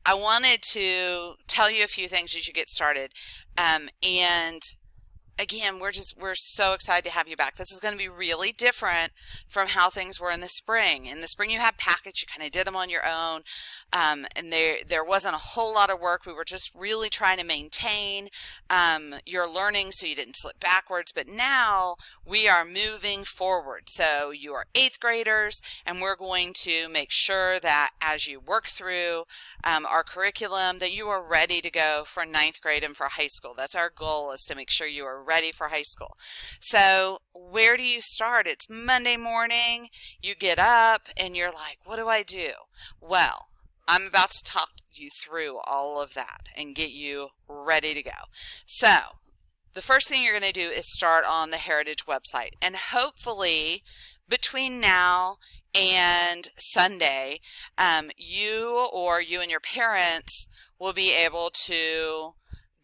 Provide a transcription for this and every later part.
I wanted to tell you a few things as you get started. And again, we're so excited to have you back. This is going to be really different from how things were in the spring. In the spring, you had packets. You kind of did them on your own, and there wasn't a whole lot of work. We were just really trying to maintain your learning so you didn't slip backwards. But now we are moving forward. So you are 8th graders, and we're going to make sure that as you work through our curriculum, that you are ready to go for 9th grade and for high school. That's our goal, is to make sure you are ready for high school. So where do you start? It's Monday morning. You get up and you're like, what do I do? Well, I'm about to talk you through all of that and get you ready to go. So the first thing you're going to do is start on the Heritage website, and hopefully between now and Sunday, you and your parents will be able to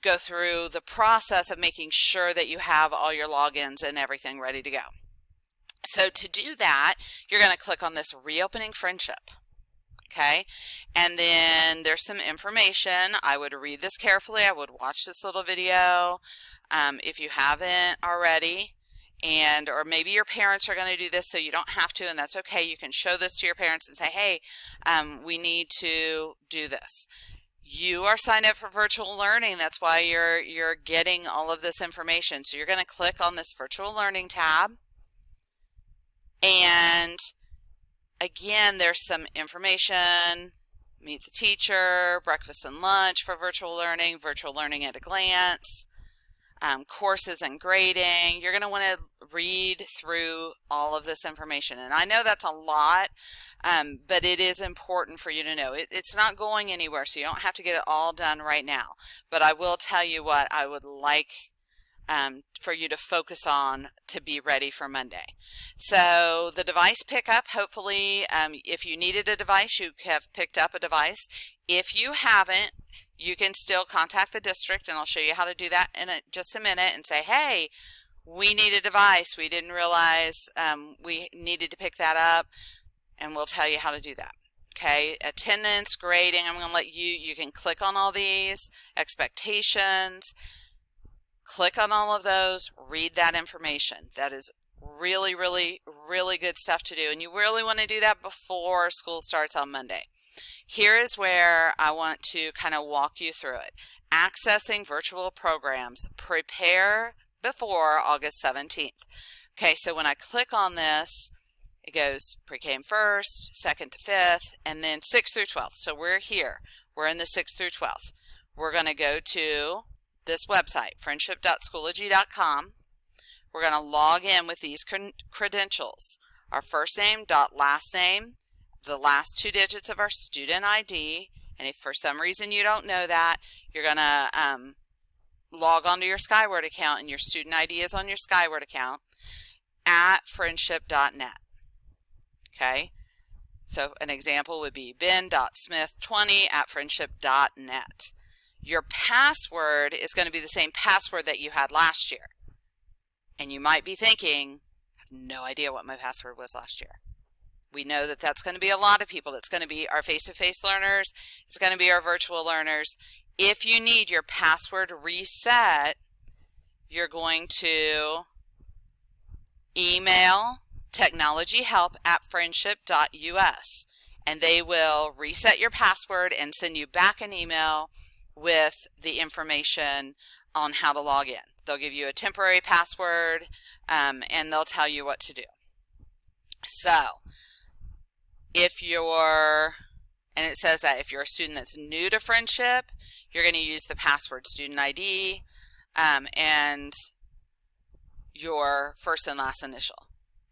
go through the process of making sure that you have all your logins and everything ready to go. So to do that, you're going to click on this Reopening Friendship. Okay, and then there's some information. I would read this carefully. I would watch this little video if you haven't already. Or maybe your parents are going to do this, so you don't have to, and that's okay. You can show this to your parents and say, hey, we need to do this. You are signed up for virtual learning. That's why you're getting all of this information. So you're going to click on this virtual learning tab. And again, there's some information. Meet the teacher, breakfast and lunch for virtual learning at a glance, courses and grading. You're going to want to read through all of this information. And I know that's a lot, but it is important for you to know. It's not going anywhere, so you don't have to get it all done right now. But I will tell you what I would like for you to focus on to be ready for Monday. So the device pickup, hopefully if you needed a device, you have picked up a device. If you haven't, you can still contact the district, and I'll show you how to do that in just a minute, and say, hey, we need a device. We didn't realize we needed to pick that up, and we'll tell you how to do that. Okay, attendance, grading, I'm going to let you can click on all these, expectations, click on all of those, read that information. That is really, really, really good stuff to do, and you really want to do that before school starts on Monday. Here is where I want to kind of walk you through it. Accessing virtual programs. Prepare before August 17th. Okay, so when I click on this, it goes pre-K and first, 2nd to 5th, and then 6th through 12th. So we're here. We're in the 6th through 12th. We're going to go to this website, friendship.schoology.com. We're going to log in with these credentials. Our first name, last name, the last 2 digits of our student ID, and if for some reason you don't know that, you're going to log onto your Skyward account, and your student ID is on your Skyward account, at friendship.net. Okay, so an example would be ben.smith20 at friendship.net. Your password is going to be the same password that you had last year. And you might be thinking, I have no idea what my password was last year. We know that that's going to be a lot of people. That's going to be our face-to-face learners. It's going to be our virtual learners. If you need your password reset, you're going to email technologyhelp@friendship.us, and they will reset your password and send you back an email with the information on how to log in. They'll give you a temporary password, and they'll tell you what to do. So if you're, and it says that if you're a student that's new to Friendship, you're going to use the password student ID and your first and last initial.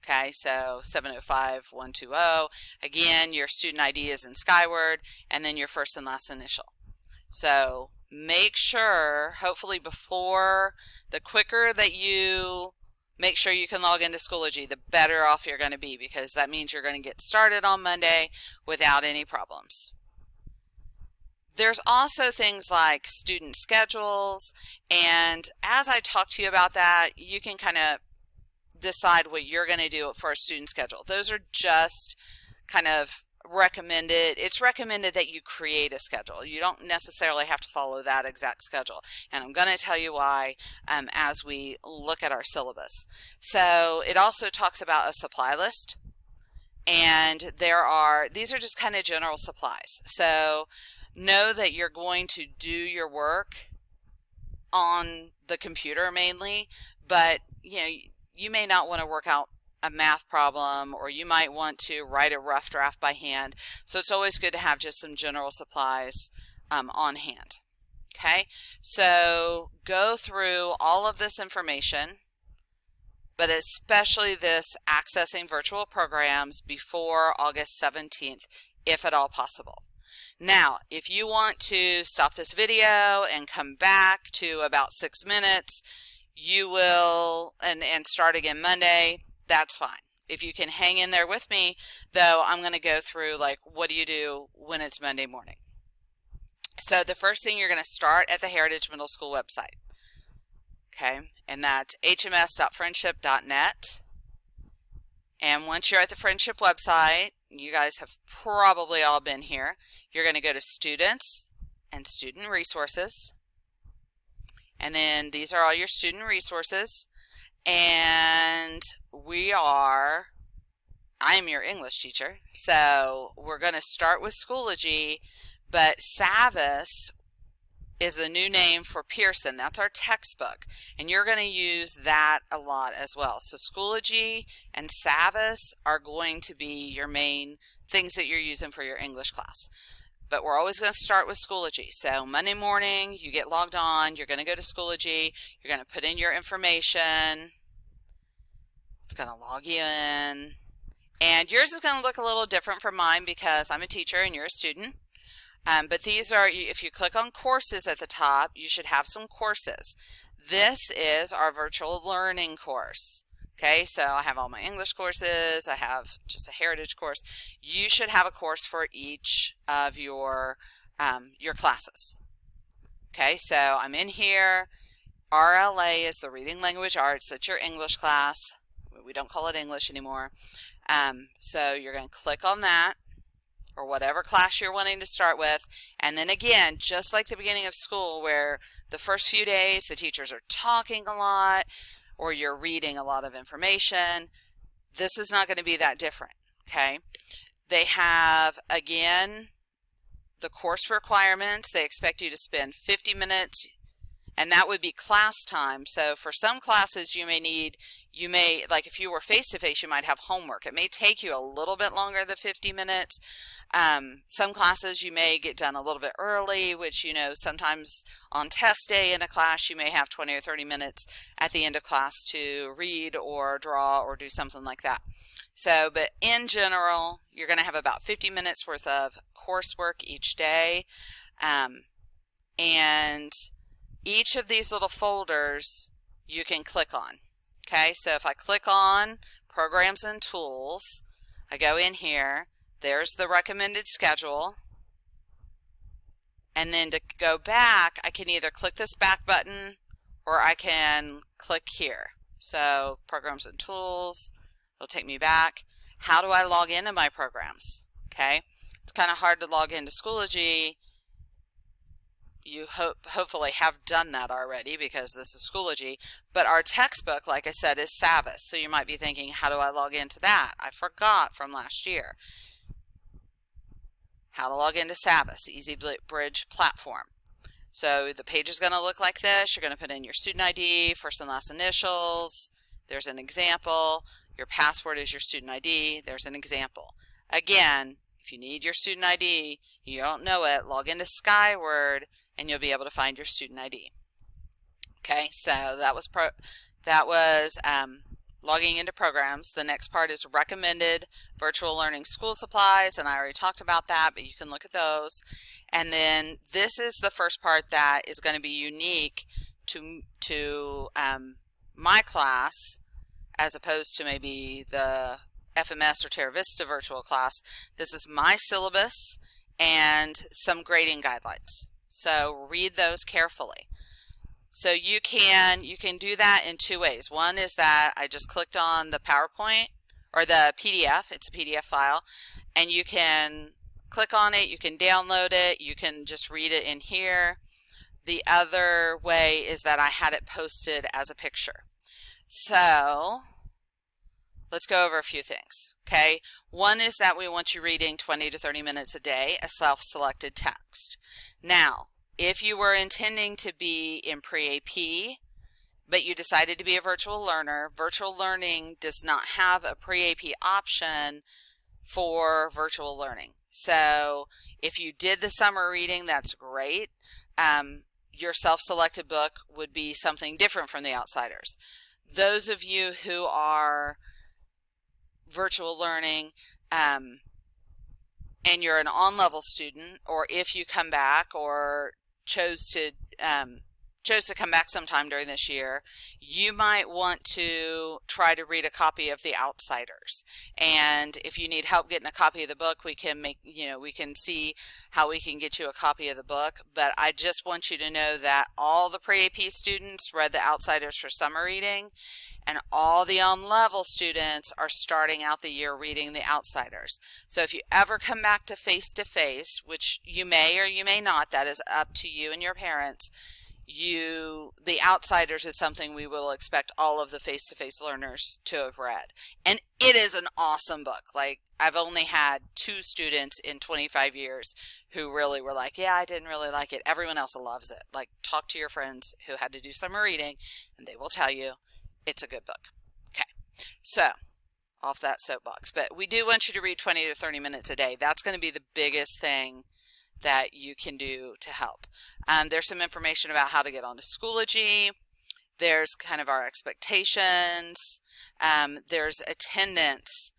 Okay, so 705120. Again, your student ID is in Skyward, and then your first and last initial. So make sure, hopefully before, the quicker that you make sure you can log into Schoology, the better off you're going to be, because that means you're going to get started on Monday without any problems. There's also things like student schedules, and as I talk to you about that, you can kind of decide what you're going to do for a student schedule. Those are just kind of recommended, it's recommended that you create a schedule. You don't necessarily have to follow that exact schedule. And I'm going to tell you why as we look at our syllabus. So it also talks about a supply list. And these are just kind of general supplies. So know that you're going to do your work on the computer mainly, but you may not want to work out a math problem, or you might want to write a rough draft by hand. So it's always good to have just some general supplies on hand. Okay, so go through all of this information, but especially this accessing virtual programs before August 17th, if at all possible. Now, if you want to stop this video and come back to about 6 minutes, you will, and start again Monday, that's fine. If you can hang in there with me, though, I'm going to go through like, what do you do when it's Monday morning? So the first thing, you're going to start at the Heritage Middle School website. Okay, and that's hms.friendship.net. And once you're at the Friendship website, you guys have probably all been here, you're going to go to Students and Student Resources. And then these are all your student resources. And I am your English teacher, so we're going to start with Schoology, but Sabbas is the new name for Pearson. That's our textbook, and you're going to use that a lot as well. So Schoology and Sabbas are going to be your main things that you're using for your English class. But we're always going to start with Schoology. So Monday morning, you get logged on, you're going to go to Schoology, you're going to put in your information, it's going to log you in, and yours is going to look a little different from mine because I'm a teacher and you're a student. But these are, if you click on courses at the top, you should have some courses. This is our virtual learning course. Okay, so I have all my English courses, I have just a Heritage course. You should have a course for each of your classes. Okay, so I'm in here. RLA is the Reading Language Arts. That's your English class. We don't call it English anymore. So you're going to click on that, or whatever class you're wanting to start with. And then again, just like the beginning of school, where the first few days the teachers are talking a lot, or you're reading a lot of information, this is not going to be that different. Okay, they have, again, the course requirements. They expect you to spend 50 minutes, and that would be class time. So for some classes you may, like if you were face-to-face, you might have homework. It may take you a little bit longer than 50 minutes. Some classes you may get done a little bit early, which, sometimes on test day in a class you may have 20 or 30 minutes at the end of class to read or draw or do something like that. So, but in general, you're going to have about 50 minutes worth of coursework each day. And each of these little folders you can click on. Okay, so if I click on Programs and Tools, I go in here, there's the recommended schedule, and then to go back, I can either click this back button or I can click here. So Programs and Tools, it'll take me back. How do I log into my programs? Okay, it's kind of hard to log into Schoology. You hopefully have done that already because this is Schoology, but our textbook, like I said, is Sabbas. So you might be thinking, how do I log into that? I forgot from last year. How to log into Sabbas, Easy Bridge platform. So the page is going to look like this. You're going to put in your student ID, first and last initials. There's an example. Your password is your student ID. There's an example. Again, if you need your student ID, you don't know it, log into Skyward and you'll be able to find your student ID. Okay, so that was logging into programs. The next part is recommended virtual learning school supplies, and I already talked about that, but you can look at those. And then this is the first part that is going to be unique to my class, as opposed to maybe the FMS or Terra Vista virtual class. This is my syllabus and some grading guidelines. So read those carefully. So you can do that in two ways. One is that I just clicked on the PowerPoint or the PDF. It's a PDF file, and you can click on it, you can download it, you can just read it in here. The other way is that I had it posted as a picture. So let's go over a few things, okay? One is that we want you reading 20 to 30 minutes a day, a self-selected text. Now, if you were intending to be in pre-AP, but you decided to be a virtual learner, virtual learning does not have a pre-AP option for virtual learning. So if you did the summer reading, that's great. Your self-selected book would be something different from the outsiders. Those of you who are virtual learning and you're an on-level student, or if you come back or chose to come back sometime during this year, you might want to try to read a copy of The Outsiders. And if you need help getting a copy of the book, we can we can see how we can get you a copy of the book. But I just want you to know that all the pre-AP students read The Outsiders for summer reading, and all the on-level students are starting out the year reading The Outsiders. So if you ever come back to face-to-face, which you may or you may not, that is up to you and your parents, The Outsiders is something we will expect all of the face-to-face learners to have read. And it is an awesome book. Like, I've only had 2 students in 25 years who really were like, yeah, I didn't really like it. Everyone else loves it. Like, talk to your friends who had to do summer reading, and they will tell you it's a good book. Okay, so off that soapbox. But we do want you to read 20 to 30 minutes a day. That's going to be the biggest thing that you can do to help. There's some information about how to get onto Schoology. There's kind of our expectations. There's attendance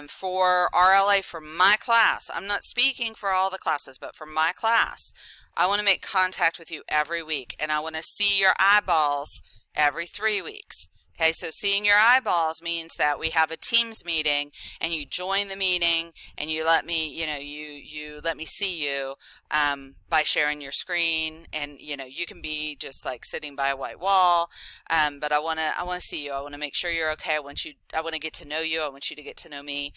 for RLA for my class. I'm not speaking for all the classes, but for my class, I want to make contact with you every week, and I want to see your eyeballs every 3 weeks. Okay, so seeing your eyeballs means that we have a Teams meeting, and you join the meeting, and you let me, you let me see you by sharing your screen, and you can be just like sitting by a white wall, but I want to see you. I want to make sure you're okay. I want to get to know you. I want you to get to know me.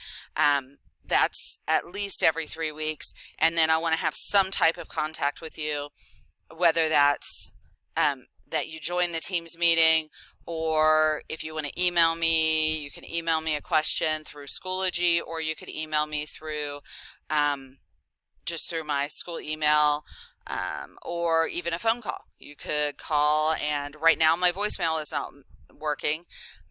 That's at least every 3 weeks, and then I want to have some type of contact with you, whether that's that you join the Teams meeting, or if you want to email me, you can email me a question through Schoology, or you could email me through just through my school email, or even a phone call. You could call, and right now my voicemail is not working,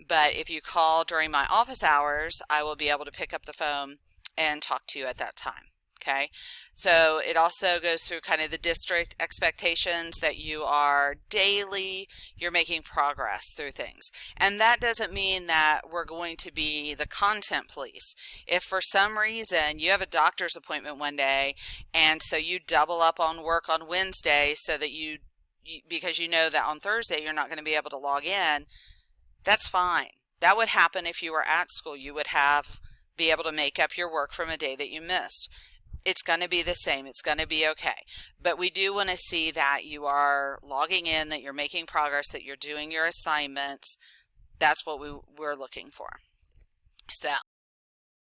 but if you call during my office hours, I will be able to pick up the phone and talk to you at that time. Okay, so it also goes through kind of the district expectations that you are daily, you're making progress through things. And that doesn't mean that we're going to be the content police. If for some reason you have a doctor's appointment one day, and so you double up on work on Wednesday so that because you know that on Thursday you're not going to be able to log in, that's fine. That would happen if you were at school. You would be able to make up your work from a day that you missed. It's going to be the same. It's going to be okay. But we do want to see that you are logging in, that you're making progress, that you're doing your assignments. That's what we're looking for. So